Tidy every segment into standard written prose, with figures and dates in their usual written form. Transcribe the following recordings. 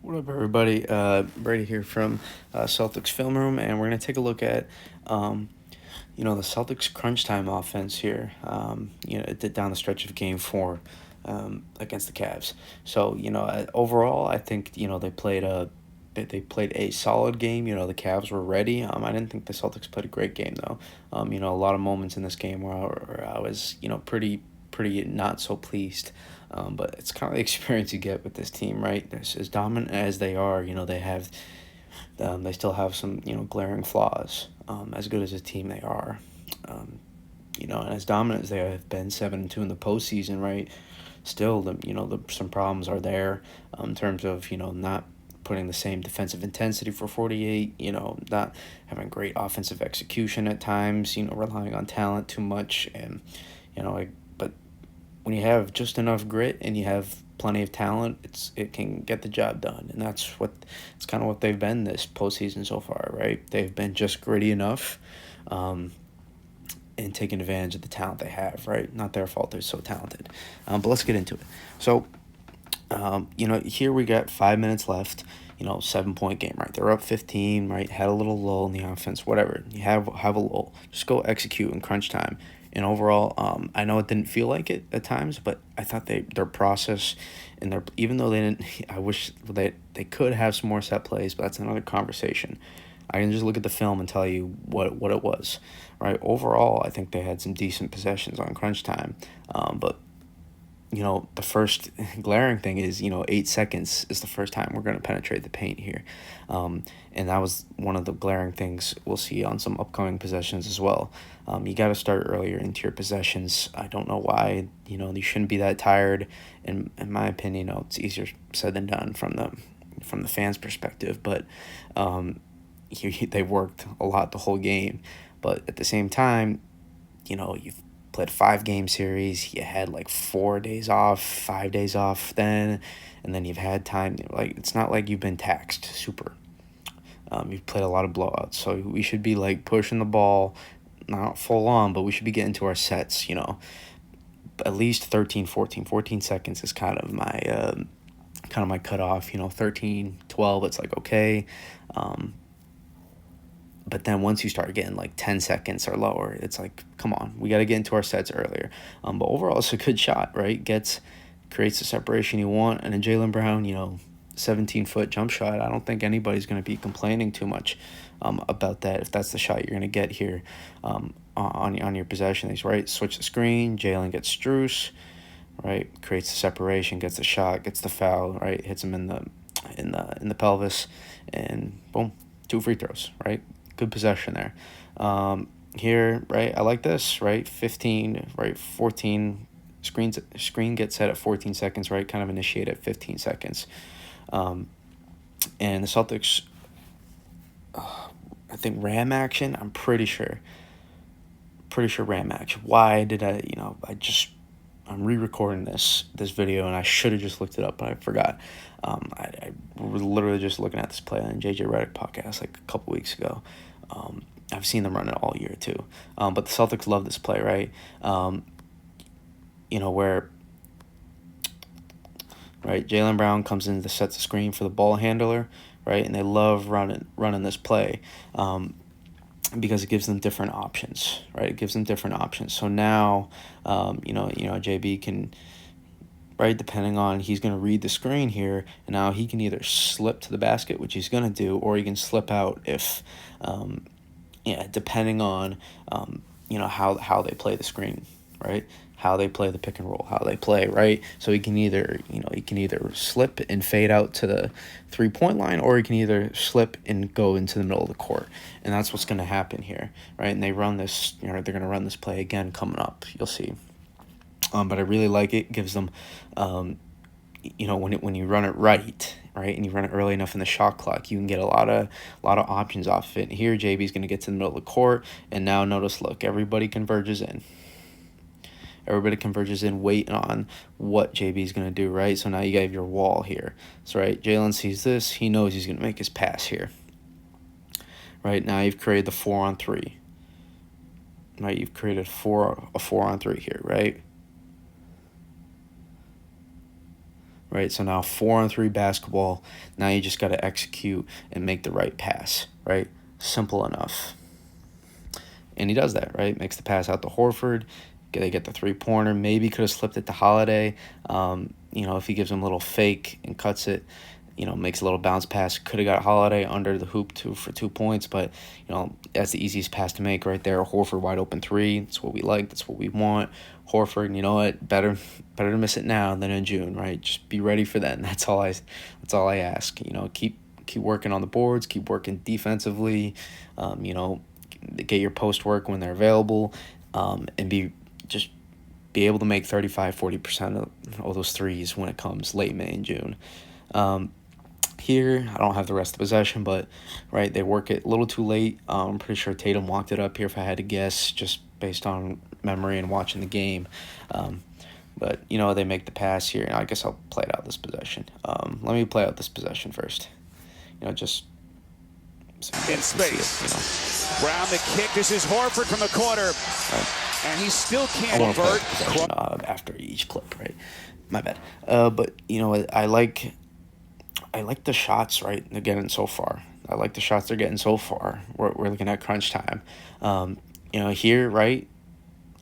What up, everybody? Brady here from Celtics Film Room, and we're going to take a look at, the Celtics crunch time offense here. It did down the stretch of Game 4 against the Cavs. So, overall, I think they played a solid game. The Cavs were ready. I didn't think the Celtics played a great game though. A lot of moments in this game where I was pretty not so pleased. But it's kind of the experience you get with this team, right? As dominant as they are, they still have some glaring flaws. As good as a team they are, and as dominant as they have been, 7-2 in the postseason, right? Still, some problems are there in terms of not putting the same defensive intensity for 48. Not having great offensive execution at times. Relying on talent too much, and but when you have just enough grit and you have plenty of talent, it can get the job done, and it's kind of what they've been this postseason so far, right? They've been just gritty enough, and taking advantage of the talent they have, right? Not their fault they're so talented, but let's get into it. So, here we got 5 minutes left. 7-point game, right? They're up 15, right? Had a little lull in the offense, whatever. You have a lull. Just go execute in crunch time. And overall, I know it didn't feel like it at times, but I thought their process and their even though they didn't, I wish they could have some more set plays, but that's another conversation. I can just look at the film and tell you what it was, right? Overall, I think they had some decent possessions on crunch time, but the first glaring thing is, 8 seconds is the first time we're going to penetrate the paint here. And that was one of the glaring things we'll see on some upcoming possessions as well. You got to start earlier into your possessions. I don't know why, you shouldn't be that tired. In my opinion, it's easier said than done from the fans' perspective. But they worked a lot the whole game. But at the same time, you've played 5-game series. You had like 4 days off, 5 days off then, and then you've had time. Like, it's not like you've been taxed super. You've played a lot of blowouts, so we should be like pushing the ball, not full on, but we should be getting to our sets. At least 13, 14 seconds is kind of my cutoff. 13, 12, it's like okay. But then once you start getting like 10 seconds or lower, it's like, come on, we got to get into our sets earlier. But overall, it's a good shot, right? Creates the separation you want. And a Jaylen Brown, 17-foot jump shot, I don't think anybody's going to be complaining too much about that if that's the shot you're going to get here on your possession. Right? Switch the screen, Jaylen gets Struce, right? Creates the separation, gets the shot, gets the foul, right? Hits him in the pelvis, and boom, 2 free throws, right? Good possession there. Here, right, I like this, right? 15, right? 14 screen gets set at 14 seconds, right? Kind of initiate at 15 seconds. And the Celtics, I think ram action. I'm pretty sure ram action. Why did I'm re-recording this video, and I should have just looked it up, but I forgot. I was literally just looking at this play on JJ Redick podcast like a couple weeks ago. I've seen them run it all year too. But the Celtics love this play, right? Where right, Jaylen Brown comes in to set the screen for the ball handler, right, and they love running this play. Because it gives them different options, right? It gives them different options. So now, JB can, right, depending on, he's going to read the screen here, and now he can either slip to the basket, which he's going to do, or he can slip out if, depending on, how they play the screen, right? How they play the pick and roll, how they play, right? So he can either slip and fade out to the 3-point line, or he can either slip and go into the middle of the court. And that's what's going to happen here, right? And they run this, they're going to run this play again coming up. You'll see. But I really like it. It gives them, when you run it right, and you run it early enough in the shot clock, you can get a lot of options off of it. And here, JB's going to get to the middle of the court, and now notice, look, everybody converges in. Waiting on what JB's going to do, right? So now you have your wall here. So, right, Jaylen sees this. He knows he's going to make his pass here. Right, now you've created the 4-on-3. Right, you've created a 4-on-3 here, right? right? So now 4-on-3 basketball. Now you just got to execute and make the right pass, right? Simple enough. And he does that, right? Makes the pass out to Horford. They get the three-pointer. Maybe could have slipped it to Holiday. If he gives him a little fake and cuts it, makes a little bounce pass. Could have got Holiday under the hoop for 2 points, but, that's the easiest pass to make right there. Horford wide open three. That's what we like. That's what we want. Horford, you know what? Better to miss it now than in June, right? Just be ready for that. And that's all I ask. Keep working on the boards. Keep working defensively. Get your post work when they're available, and be able to make 35-40% of those threes when it comes late May and June. Here, I don't have the rest of the possession, but, right, they work it a little too late. I'm pretty sure Tatum walked it up here if I had to guess, just based on memory and watching the game. But, they make the pass here, and I guess I'll play it out this possession. Let me play out this possession first. Just so in space. Brown the kick. This is Horford from the corner. Right. And he still can't avert. After each clip, right? My bad. But, I like the shots, right, they're getting so far. I like the shots they're getting so far. We're looking at crunch time. Here, right,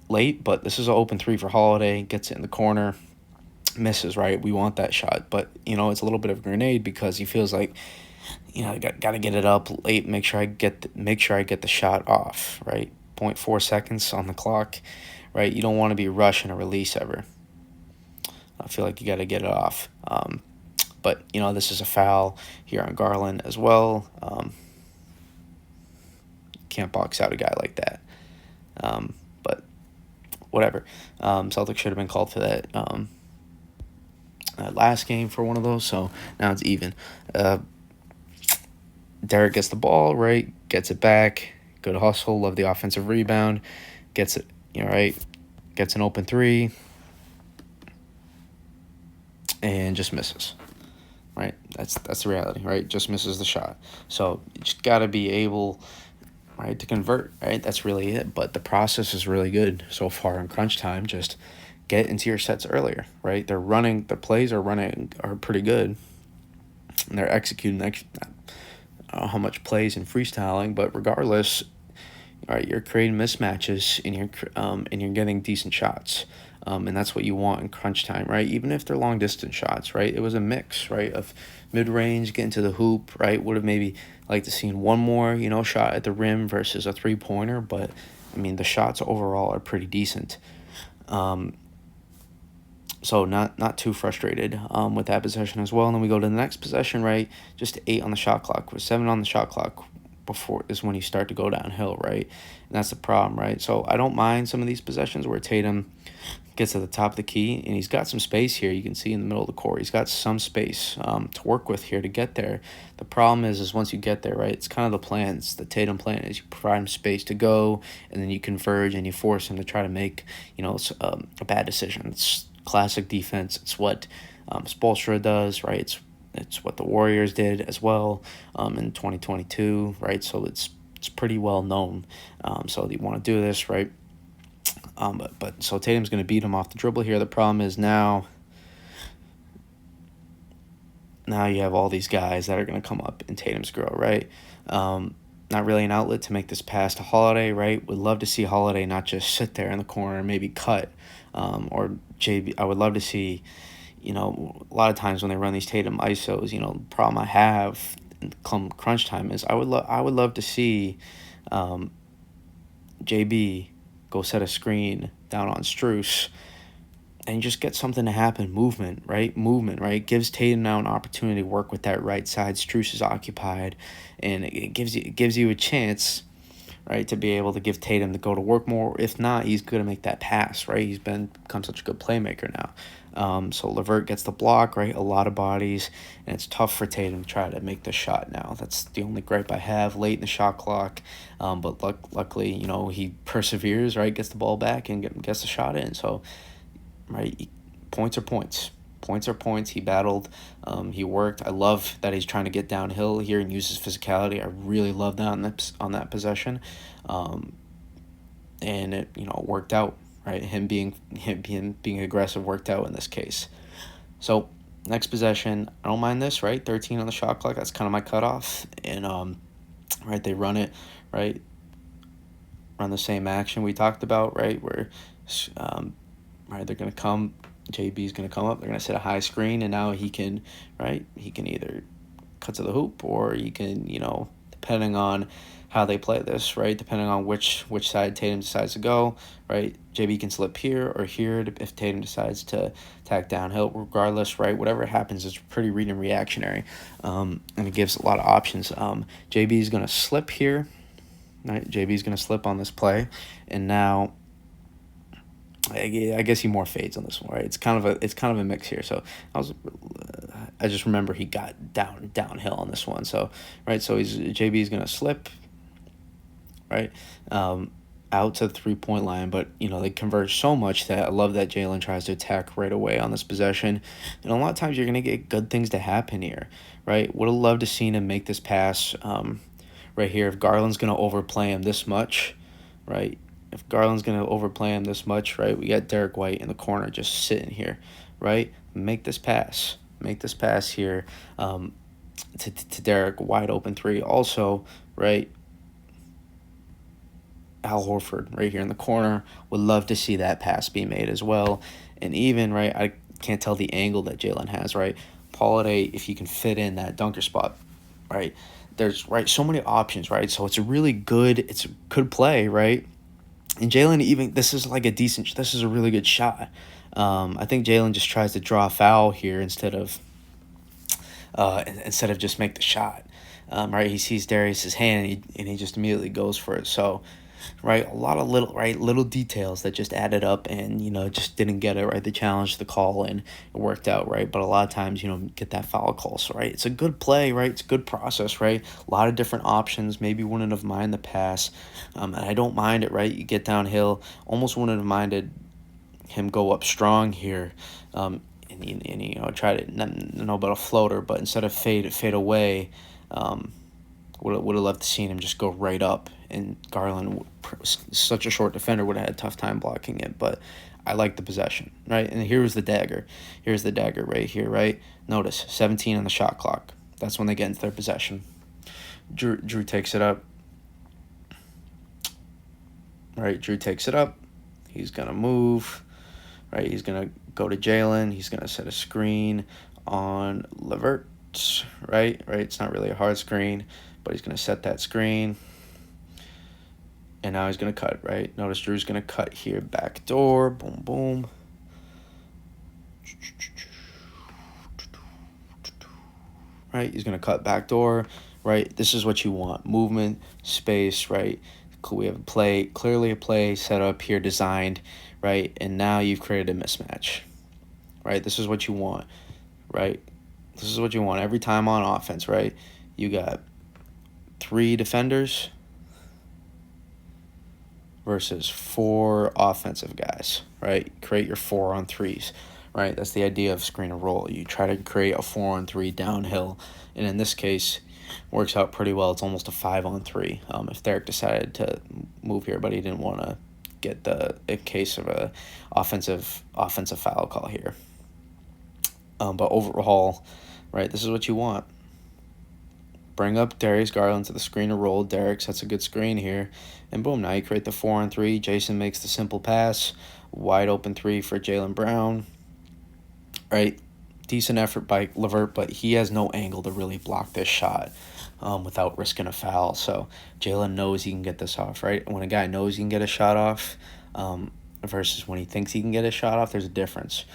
late, but this is an open three for Holiday. Gets it in the corner. Misses, right? We want that shot. But, it's a little bit of a grenade because he feels like, got to get it up late. Make sure I get the shot off, right? 0.4 seconds on the clock, right? You don't want to be rushing a release ever. I feel like you got to get it off. But, this is a foul here on Garland as well. Can't box out a guy like that. But whatever. Celtics should have been called for that last game for one of those. So now it's even. Derek gets the ball, right? Gets it back. Good hustle. Love the offensive rebound. Gets it, right? Gets an open three. And just misses. Right? That's the reality, right? Just misses the shot. So you just got to be able, right, to convert, right? That's really it. But the process is really good so far in crunch time. Just get into your sets earlier, right? The plays are pretty good. And they're executing, I don't know how much plays and freestyling, but regardless, right, you're creating mismatches and you're getting decent shots. And that's what you want in crunch time, right? Even if they're long distance shots, right? It was a mix, right, of mid range, getting to the hoop, right? Would have maybe liked to seen one more, shot at the rim versus a 3-pointer, but the shots overall are pretty decent. So not too frustrated with that possession as well. And then we go to the next possession, right? Just 8 on the shot clock. With 7 on the shot clock before is when you start to go downhill, right? And that's the problem, right? So I don't mind some of these possessions where Tatum gets to the top of the key, and he's got some space here. You can see in the middle of the court, he's got some space to work with here to get there. The problem is once you get there, right, it's kind of the plan. It's the Tatum plan is you provide him space to go, and then you converge and you force him to try to make, a bad decision. It's classic defense. It's what Spoelstra does, right? It's what the Warriors did as well in 2022, right? So it's pretty well known. So you want to do this, right? But so Tatum's going to beat him off the dribble here. The problem is now you have all these guys that are going to come up in Tatum's grill, right? Not really an outlet to make this pass to Holiday, right? Would love to see Holiday not just sit there in the corner and maybe cut. Or JB, I would love to see, a lot of times when they run these Tatum ISOs, the problem I have come crunch time is I would love to see JB go set a screen down on Strus and just get something to happen. Movement, right? Gives Tatum now an opportunity to work with that right side. Strus is occupied, and it gives you a chance, right, to be able to give Tatum to go to work more. If not, he's going to make that pass, right? He's become such a good playmaker now. So LeVert gets the block, right? A lot of bodies, and it's tough for Tatum to try to make the shot now. That's the only gripe I have late in the shot clock. But luckily, he perseveres, right? Gets the ball back and gets the shot in. So, right, points are points. Points are points. He battled. He worked. I love that he's trying to get downhill here and use his physicality. I really love that on that possession. And it worked out. Right, him being aggressive worked out in this case. So, next possession, I don't mind this, right? 13 on the shot clock. That's kind of my cutoff. And, right, they run it, right? Run the same action we talked about, right? Where, right, they're going to come, JB's going to come up. They're going to set a high screen, and now he can, right? He can either cut to the hoop, or he can, depending on how they play this, right? Depending on which side Tatum decides to go, right? JB can slip here or here if Tatum decides to attack downhill. Regardless, right? Whatever happens, it's pretty read and reactionary, and it gives a lot of options. JB is going to slip here, right? JB is going to slip on this play, and now I guess he more fades on this one, right? It's kind of a mix here. So I just remember he got downhill on this one. So right, so JB is going to slip, right, out to the 3-point line, but they converge so much that I love that Jalen tries to attack right away on this possession, and a lot of times you're gonna get good things to happen here, right? Would have loved to seen him make this pass, right here. If Garland's gonna overplay him this much, right? If Garland's gonna overplay him this much, right? We got Derek White in the corner just sitting here, right? Make this pass here, to Derek, wide open three. Also, right? Al Horford right here in the corner. Would love to see that pass be made as well. And even, right, I can't tell the angle that Jalen has, right? Holiday, if you can fit in that dunker spot, right? There's, right, so many options, right? So it's a good play, right? And Jalen, even, this is a really good shot. I think Jalen just tries to draw a foul here instead of just make the shot. Right, he sees Darius's hand, and he just immediately goes for it. So, right, a lot of little details that just added up, and just didn't get it right. They challenged the call, and it worked out, right. But a lot of times get that foul call. So, right, it's a good play, right. It's a good process, right. A lot of different options. Maybe wouldn't have minded the pass, and I don't mind it, right. You get downhill, almost wouldn't have minded him go up strong here, and try to know about a floater, but instead of fade away, would have loved to seen him just go right up, and Garland, such a short defender, would have had a tough time blocking it. But I like the possession, right? And here's the dagger. Here's the dagger right here, right? Notice 17 on the shot clock. That's when they get into their possession. Drew takes it up. Right, Drew takes it up. He's gonna move. Right, he's gonna go to Jalen. He's gonna set a screen on Levert. Right. It's not really a hard screen, but he's gonna set that screen. And now he's going to cut, right? Notice Drew's going to cut here, back door, boom, boom. Right, he's going to cut back door, right? This is what you want. Movement, space, right? We have clearly a play set up here, designed, right? And now you've created a mismatch, right? This is what you want, right? This is what you want every time on offense, right? You got 3 defenders versus 4 offensive guys, right? Create your 4-on-3s, right? That's the idea of screen and roll. You try to create a 4-on-3 downhill, and in this case, works out pretty well. It's almost a 5-on-3. If Derek decided to move here, but he didn't want to get a case of a offensive foul call here. But overall, right, this is what you want. Bring up Darius Garland to the screen and roll. Derek sets a good screen here. And boom, now you create the 4-on-3. Jason makes the simple pass. Wide open 3 for Jaylen Brown. Right? Decent effort by Levert, but he has no angle to really block this shot without risking a foul. So Jalen knows he can get this off, right? When a guy knows he can get a shot off versus when he thinks he can get a shot off, there's a difference.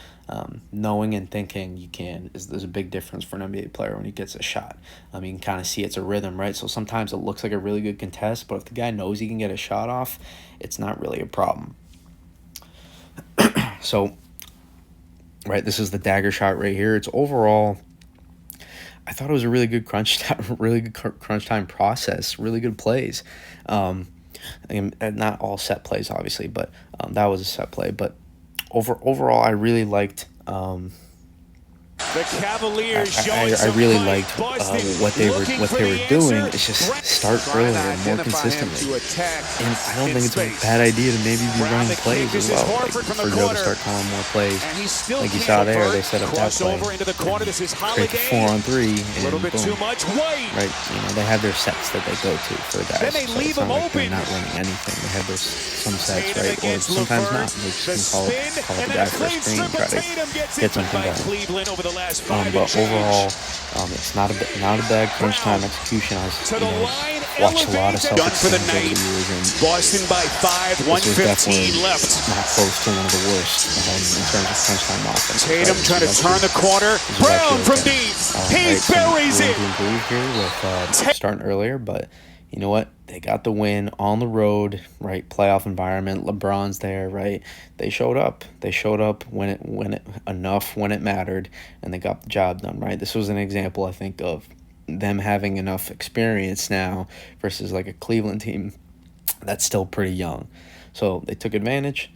Knowing and thinking you can there's a big difference for an NBA player when he gets a shot. You can kind of see it's a rhythm, right? So sometimes it looks like a really good contest, but if the guy knows he can get a shot off, it's not really a problem. So, right, this is the dagger shot right here. It's overall, I thought it was a really good crunch time process, really good plays. Not all set plays, obviously, but that was a set play. But overall, I really liked The Cavaliers I really liked what they were doing. It's just start earlier and more consistently. And I don't think it's a bad idea to maybe be running plays as well. Like for Joe to start calling more plays. Like you saw there, they set up that play. Create the 4-on-3 and boom. Right, they have their sets that they go to for guys. So it's not like they're not running anything. They have some sets, right? Or sometimes not. They just can call the guy for a screen and try to get something going. But overall, it's not a bad crunch time execution. I watched a lot of Celtics games over the years, and Boston by 5, 1:15 left. Not close to one of the worst in terms of crunch time offense. Tatum trying to turn the corner. Brown from deep. He buries it. Here with starting earlier, but you know what? They got the win on the road, right? Playoff environment. LeBron's there, right? They showed up. They showed up when it mattered, and they got the job done, right? This was an example, I think, of them having enough experience now versus like a Cleveland team that's still pretty young. So they took advantage.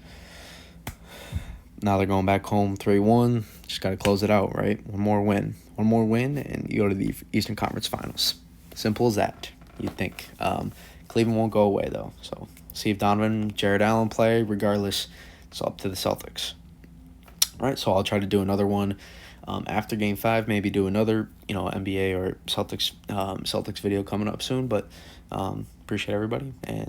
Now they're going back home 3-1. Just got to close it out, right? One more win, and you go to the Eastern Conference Finals. Simple as that. You'd think. Cleveland won't go away, though. So see if Donovan and Jared Allen play. Regardless, it's up to the Celtics. All right, so I'll try to do another one after Game 5. Maybe do another, NBA or Celtics video coming up soon. But appreciate everybody, and